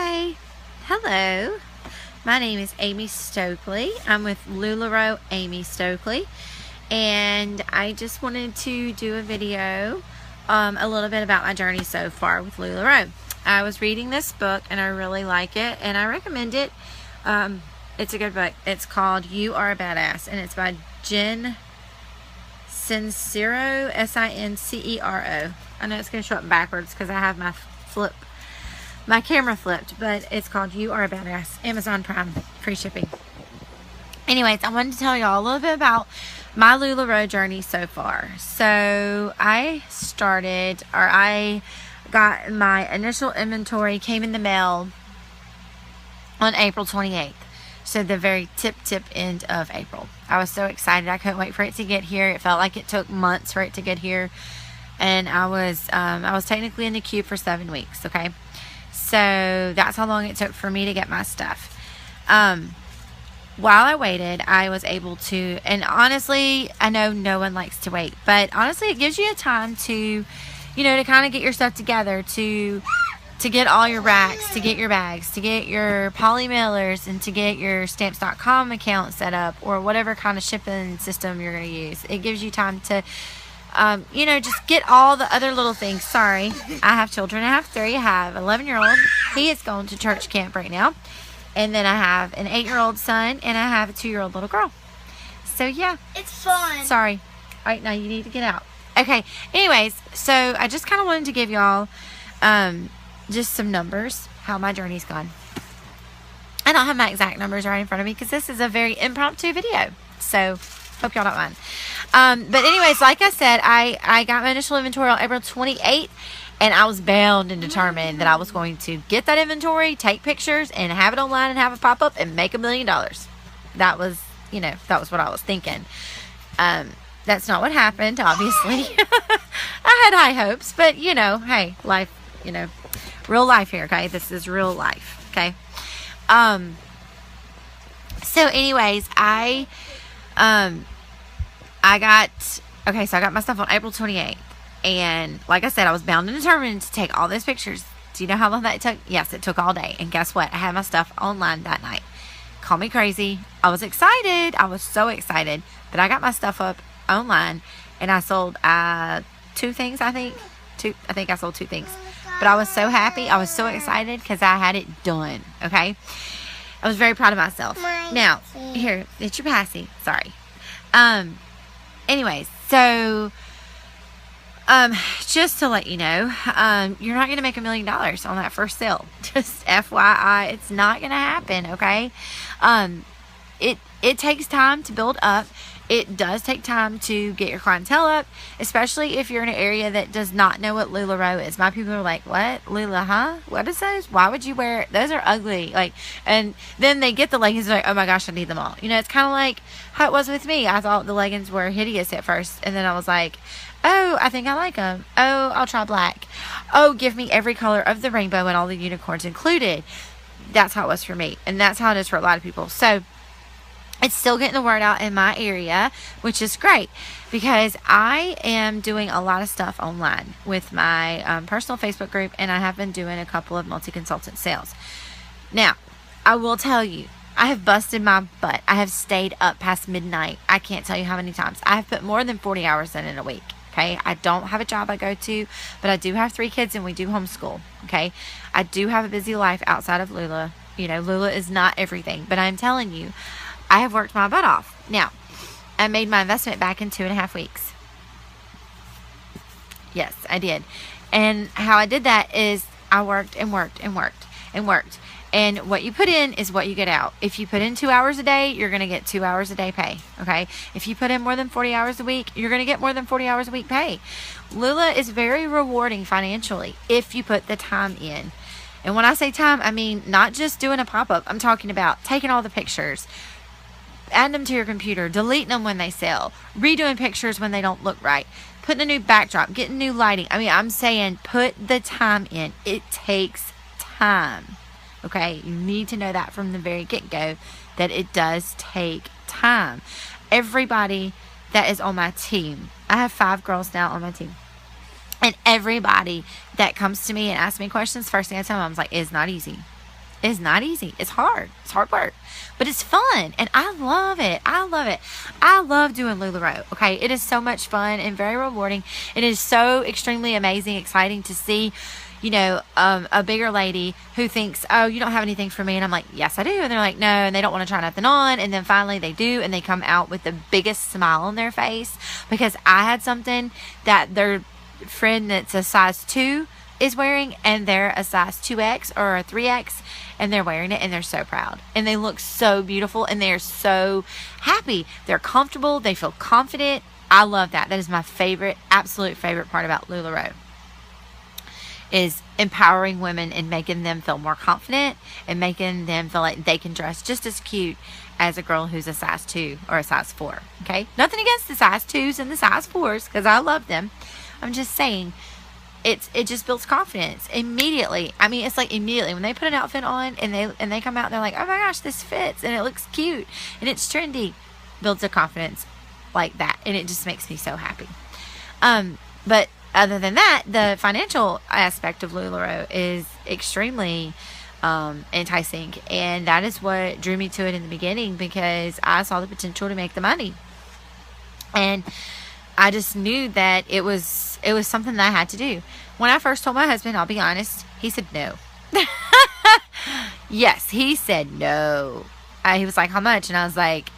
Hi, hello, my name is Amy Stokley. I'm with LuLaRoeAmy Stokley, and I just wanted to do a video a little bit about my journey so far with LuLaRoe. I was reading this book and I really like it and I recommend it. It's a good book. It's called You Are a Badass, and it's by Jen Sincero, Sincero. I know it's going to show up backwards because I have my camera flipped, but it's called You Are a Badass. Amazon Prime, free shipping. Anyways, I wanted to tell y'all a little bit about my LuLaRoe journey so far. So I got my initial inventory, came in the mail on April 28th. So the very tip end of April. I was so excited. I couldn't wait for it to get here. It felt like it took months for it to get here. And I was technically in the queue for 7 weeks, okay? So that's how long it took for me to get my stuff. While I waited, I was able to, and honestly, I know no one likes to wait, but honestly, it gives you a time to, to kind of get your stuff together, to get all your racks, to get your bags, to get your poly mailers, and to get your stamps.com account set up, or whatever kind of shipping system you're going to use. It gives you time to, just get all the other little things. Sorry, I have children. I have 3. I have an 11-year-old. He is going to church camp right now. And then I have an 8-year-old son, and I have a 2-year-old little girl. So, yeah. It's fun. Sorry. All right, now you need to get out. Okay, anyways, so I just kind of wanted to give y'all just some numbers, how my journey's gone. I don't have my exact numbers right in front of me because this is a very impromptu video. So, hope y'all don't mind. But anyways, like I said, I got my initial inventory on April 28th. And I was bound and determined that I was going to get that inventory, take pictures, and have it online and have it pop up and make $1 million. That was, that was what I was thinking. That's not what happened, obviously. I had high hopes, but, hey, life, real life here, okay? This is real life, okay? So anyways, I got my stuff on April 28th. And like I said, I was bound and determined to take all those pictures. Do you know how long that took? Yes, it took all day. And guess what? I had my stuff online that night. Call me crazy. I was excited. I was so excited. But I got my stuff up online. And I sold 2 things, I think. I think I sold 2 things. But I was so happy. I was so excited because I had it done. Okay? I was very proud of myself. Now, here. It's your passy. Sorry. Anyways, so... just to let you know, you're not going to make $1 million on that first sale. Just FYI, it's not going to happen, okay? It takes time to build up. It does take time to get your clientele up, especially if you're in an area that does not know what LuLaRoe is. My people are like, what? Lula, huh? What is those? Why would you wear it? Those are ugly. And then they get the leggings and they're like, oh my gosh, I need them all. It's kind of like how it was with me. I thought the leggings were hideous at first. And then I was like, oh, I think I like them. Oh, I'll try black. Oh, give me every color of the rainbow and all the unicorns included. That's how it was for me. And that's how it is for a lot of people. So, it's still getting the word out in my area, which is great because I am doing a lot of stuff online with my personal Facebook group, and I have been doing a couple of multi-consultant sales. Now, I will tell you, I have busted my butt. I have stayed up past midnight. I can't tell you how many times. I have put more than 40 hours in a week. Okay, I don't have a job I go to, but I do have 3 kids and we do homeschool. Okay, I do have a busy life outside of Lula. Lula is not everything, but I'm telling you, I have worked my butt off. Now, I made my investment back in 2.5 weeks. Yes, I did. And how I did that is I worked and worked and worked and worked. And what you put in is what you get out. If you put in 2 hours a day, you're going to get 2 hours a day pay. Okay? If you put in more than 40 hours a week, you're going to get more than 40 hours a week pay. Lula is very rewarding financially if you put the time in. And when I say time, I mean not just doing a pop-up. I'm talking about taking all the pictures, adding them to your computer, deleting them when they sell, redoing pictures when they don't look right, putting a new backdrop, getting new lighting. I mean, I'm saying put the time in. It takes time. Okay, you need to know that from the very get-go, that it does take time. Everybody that is on my team, I have 5 girls now on my team, and everybody that comes to me and asks me questions, first thing I tell them, I was like, it's not easy. is not easy. It's hard. It's hard work. But it's fun. And I love it. I love it. I love doing LuLaRoe. Okay. It is so much fun and very rewarding. It is so extremely amazing, exciting to see, you know, a bigger lady who thinks, oh, you don't have anything for me. And I'm like, yes, I do. And they're like, no. And they don't want to try nothing on. And then finally they do. And they come out with the biggest smile on their face because I had something that their friend that's a size 2 is wearing, and they're a size 2X or a 3X, and they're wearing it, and they're so proud, and they look so beautiful, and they're so happy. They're comfortable. They feel confident. I love that. That is my favorite, absolute favorite part about LuLaRoe, is empowering women and making them feel more confident and making them feel like they can dress just as cute as a girl who's a size 2 or a size 4. Okay, nothing against the size 2s and the size 4s, because I love them. I'm just saying, it just builds confidence immediately. I mean, it's like immediately when they put an outfit on and they come out and they're like, oh my gosh, this fits and it looks cute and it's trendy. Builds a confidence like that, and it just makes me so happy. But other than that, the financial aspect of LuLaRoe is extremely enticing, and that is what drew me to it in the beginning, because I saw the potential to make the money, and I just knew that it was something that I had to do. When I first told my husband, I'll be honest, he said no. Yes, he said no. He was like, how much? And I was like,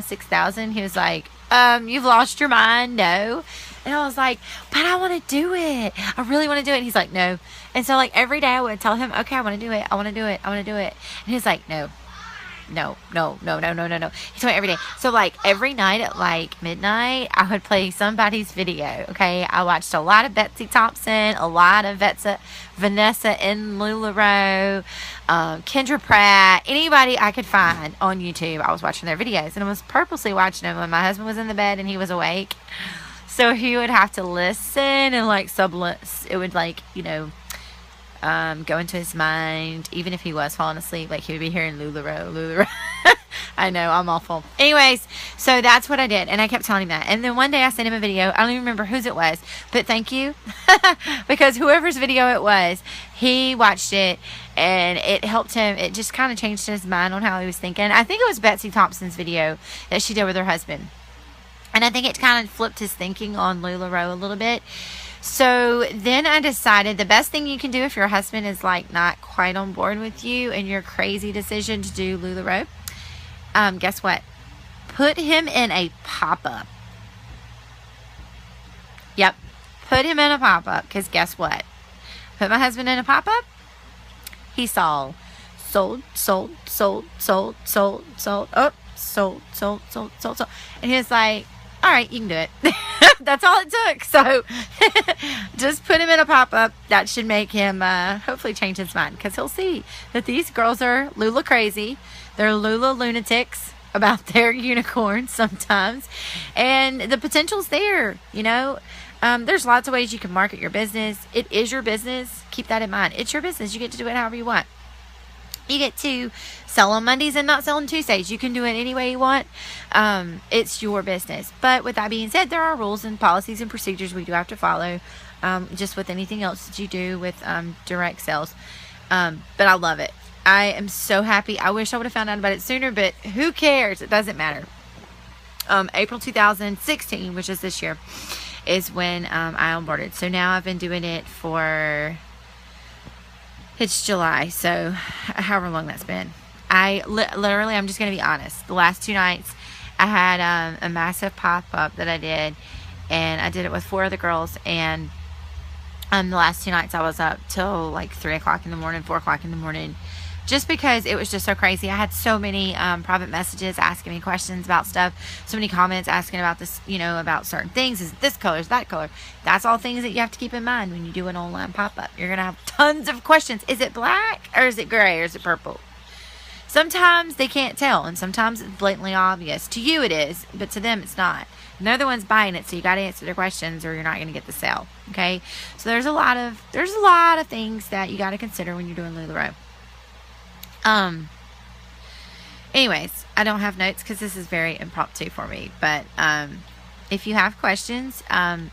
6,000. He was like, you've lost your mind. No. And I was like, but I want to do it. I really want to do it. And he's like, no. And so like every day I would tell him, okay, I want to do it. I want to do it. I want to do it. And he's like, no. He told me every day. So like every night at like midnight, I would play somebody's video. Okay, I watched a lot of Betsy Thompson, a lot of Vanessa in LuLaRoe, Kendra Pratt, anybody I could find on YouTube. I was watching their videos, and I was purposely watching them when my husband was in the bed and he was awake. So he would have to listen and like it would like, you know, go into his mind, even if he was falling asleep, like he would be hearing LuLaRoe. I know, I'm awful. Anyways, so that's what I did, and I kept telling him that. And then one day I sent him a video. I don't even remember whose it was, but thank you, because whoever's video it was, he watched it, and it helped him. It just kind of changed his mind on how he was thinking. I think it was Betsy Thompson's video that she did with her husband, and I think it kind of flipped his thinking on LuLaRoe a little bit. So then I decided the best thing you can do if your husband is like not quite on board with you and your crazy decision to do LuLaRoe, guess what? Put him in a pop-up. Yep. Put him in a pop-up, because guess what? Put my husband in a pop-up. He saw sold. Oh, sold. And he was like, all right, you can do it. That's all it took. So just put him in a pop-up. That should make him hopefully change his mind, because he'll see that these girls are Lula crazy. They're Lula lunatics about their unicorns sometimes, and the potential's there. You know, there's lots of ways you can market your business. It is your business. Keep that in mind. It's your business. You get to do it however you want. You get to sell on Mondays and not sell on Tuesdays. You can do it any way you want. It's your business. But with that being said, there are rules and policies and procedures we do have to follow, just with anything else that you do with direct sales. But I love it. I am so happy. I wish I would have found out about it sooner, but who cares? It doesn't matter. April 2016, which is this year, is when I onboarded. So now I've been doing it for... It's July, so however long that's been. Literally, I'm just going to be honest. The last 2 nights, I had a massive pop-up that I did, and I did it with 4 other girls, and the last 2 nights I was up till like 3 o'clock in the morning, 4 o'clock in the morning, just because it was just so crazy. I had so many private messages asking me questions about stuff, so many comments asking about this, you know, about certain things. Is it this color? Is that color? That's all things that you have to keep in mind when you do an online pop-up. You're going to have tons of questions. Is it black, or is it gray, or is it purple? Sometimes they can't tell, and sometimes it's blatantly obvious. To you it is, but to them it's not. And they're the ones buying it, so you got to answer their questions, or you're not going to get the sale. Okay? So there's a lot of things that you got to consider when you're doing LuLaRoe. Anyways, I don't have notes because this is very impromptu for me, but if you have questions,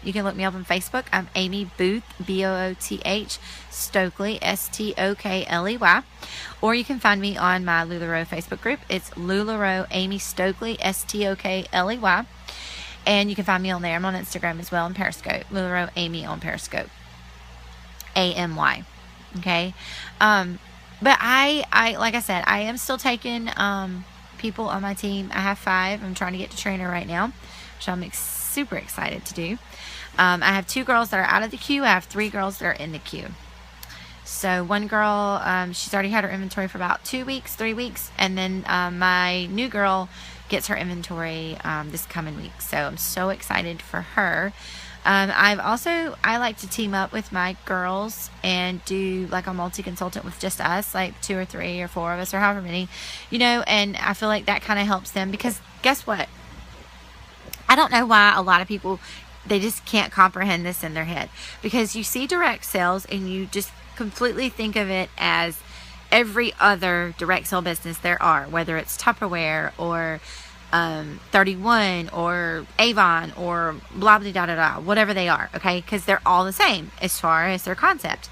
you can look me up on Facebook. I'm Amy Booth, Booth, Stokley, Stokley. Or you can find me on my LuLaRoe Facebook group. It's LuLaRoeAmy Stokley, Stokley. And you can find me on there. I'm on Instagram as well, on Periscope. LuLaRoeAmy on Periscope. AMY. Okay. But I like I said, I am still taking people on my team. I have 5. I'm trying to get to trainer right now, which I'm super excited to do. I have 2 girls that are out of the queue. I have 3 girls that are in the queue. So one girl, she's already had her inventory for about 2 weeks, 3 weeks. And then my new girl gets her inventory this coming week. So I'm so excited for her. I like to team up with my girls and do like a multi-consultant with just us, like 2 or 3 or 4 of us or however many, and I feel like that kind of helps them, because guess what? I don't know why a lot of people, they just can't comprehend this in their head, because you see direct sales and you just completely think of it as every other direct sale business there are, whether it's Tupperware or 31 or Avon or blah blah da da da, whatever they are, okay? Because they're all the same as far as their concept.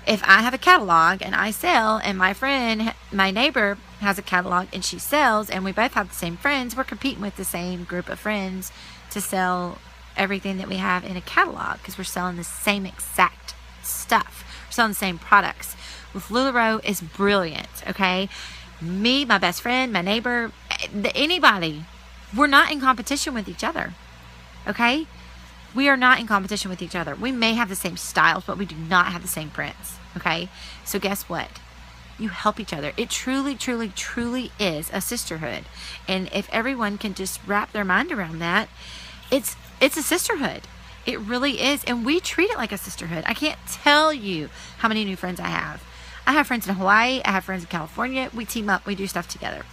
If I have a catalog and I sell, and my neighbor has a catalog and she sells, and we both have the same friends, we're competing with the same group of friends to sell everything that we have in a catalog, because we're selling the same exact stuff. We're selling the same products. With LuLaRoe is brilliant, okay? Me, my best friend, my neighbor, anybody, we're not in competition with each other, okay? We are not in competition with each other. We may have the same styles, but we do not have the same prints, okay? So guess what? You help each other. It truly, truly, truly is a sisterhood. And if everyone can just wrap their mind around that, it's a sisterhood. It really is. And we treat it like a sisterhood. I can't tell you how many new friends I have. I have friends in Hawaii. I have friends in California. We team up. We do stuff together.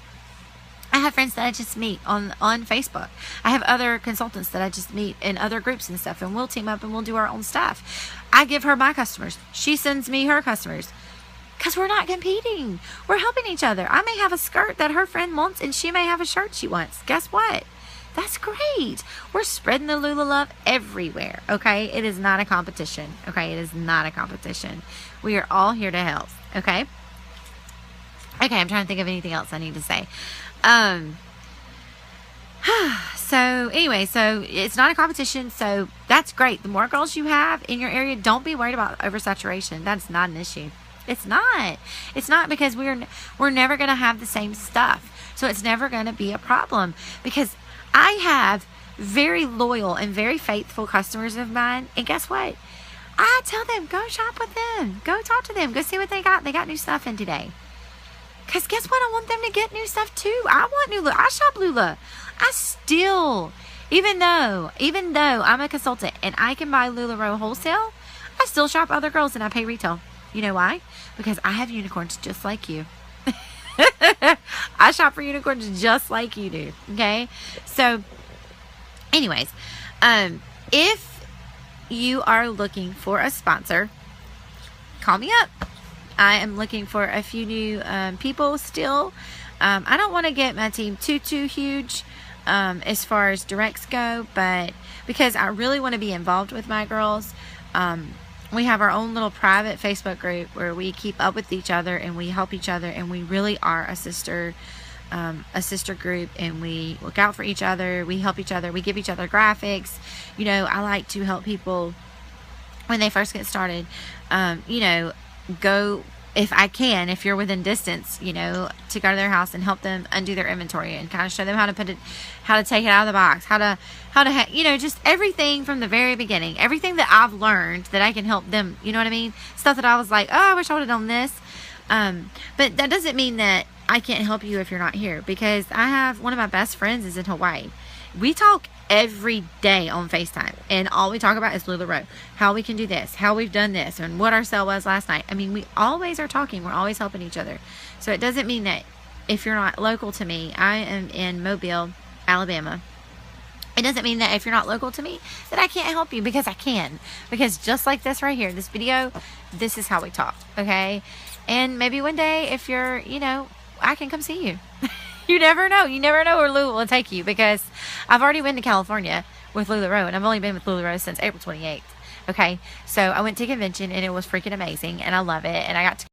I have friends that I just meet on Facebook. I have other consultants that I just meet in other groups and stuff, and we'll team up and we'll do our own stuff. I give her my customers. She sends me her customers. Because we're not competing. We're helping each other. I may have a skirt that her friend wants, and she may have a shirt she wants. Guess what? That's great. We're spreading the Lula love everywhere, okay? It is not a competition, okay? It is not a competition. We are all here to help, okay? Okay, I'm trying to think of anything else I need to say. So anyway, so it's not a competition, so that's great. The more girls you have in your area, don't be worried about oversaturation. That's not an issue. It's not. It's not, because we're never going to have the same stuff. So it's never going to be a problem, because I have very loyal and very faithful customers of mine. And guess what? I tell them, go shop with them. Go talk to them. Go see what they got. They got new stuff in today. Because guess what? I want them to get new stuff too. I want new Lula. I shop Lula. I still, even though I'm a consultant and I can buy LuLaRoe wholesale, I still shop other girls and I pay retail. You know why? Because I have unicorns just like you. I shop for unicorns just like you do. Okay? So, anyways, if you are looking for a sponsor, call me up. I am looking for a few new people still. I don't want to get my team too huge as far as directs go, but because I really want to be involved with my girls. We have our own little private Facebook group where we keep up with each other and we help each other, and we really are a sister group, and we look out for each other. We help each other. We give each other graphics. You know, I like to help people when they first get started. You know, go, if I can, if you're within distance, you know, to go to their house and help them undo their inventory and kind of show them how to put it, how to take it out of the box, how to you know, just everything from the very beginning, everything that I've learned that I can help them, you know what I mean? Stuff that I was like, oh, I wish I would have done this. But that doesn't mean that I can't help you if you're not here, because I have one of my best friends is in Hawaii. We talk every day on FaceTime, and all we talk about is LuLaRoe, how we can do this, how we've done this, and what our sale was last night. I mean, we always are talking. We're always helping each other. So it doesn't mean that if you're not local to me, I am in Mobile, Alabama. It doesn't mean that if you're not local to me that I can't help you, because I can. Because just like this right here, this video, this is how we talk, okay? And maybe one day if you're, you know, I can come see you. You never know. You never know where Lou will take you, because I've already been to California. with LuLaRoe, and I've only been with LuLaRoe since April 28th. Okay, so I went to convention and it was freaking amazing, and I love it, and I got to